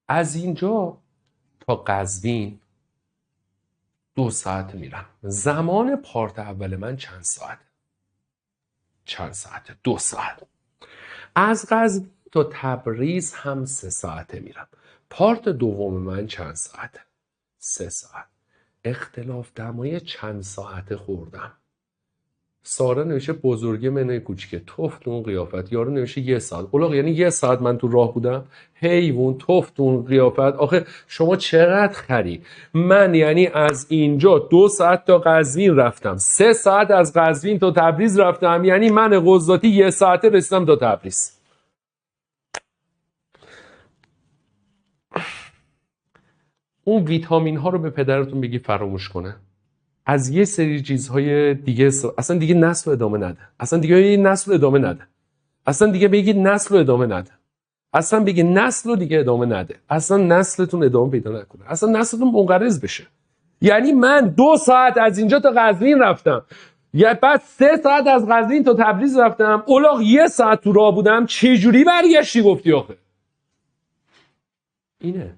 از اینجا تا قزوین 2 ساعت میرم. زمان پارت اول من چند ساعت؟ 2 ساعت. از قزوین تا تبریز هم 3 ساعته میرم. پارت دوم من چند ساعته؟ 3 ساعت. اختلاف دمای چند ساعته خوردم. سارا نوشته بزرگی منوی کوچیکه، توف تو اون قیافت. یارو نوشته 1 ساعت. اولاغ یعنی 1 ساعت من تو راه بودم؟ حیوان، توف تو اون قیافت. آخه شما چقدر خری؟ من یعنی از اینجا 2 ساعت تا قزوین رفتم، 3 ساعت از قزوین تا تبریز رفتم، یعنی من قضاتی 1 ساعته رسیدم تا تبریز. اون ویتامین ها رو به پدرتون بگی فراموش کنه. از یه سری چیزهای دیگه اصلا دیگه نسل رو ادامه نده. اصلا دیگه نسل رو ادامه نده. اصلا دیگه بگید نسل رو ادامه نده. اصلا بگید نسل رو دیگه ادامه نده. اصلا نسلتون ادامه پیدا نکنه. اصلا نسلتون منقرض بشه. یعنی من 2 ساعت از اینجا تا قزوین رفتم، یا بعد 3 ساعت از قزوین تا تبریز رفتم، اولاغ 1 ساعت تو راه بودم. چه جوری برگشتی گفتی آخه؟ اینه.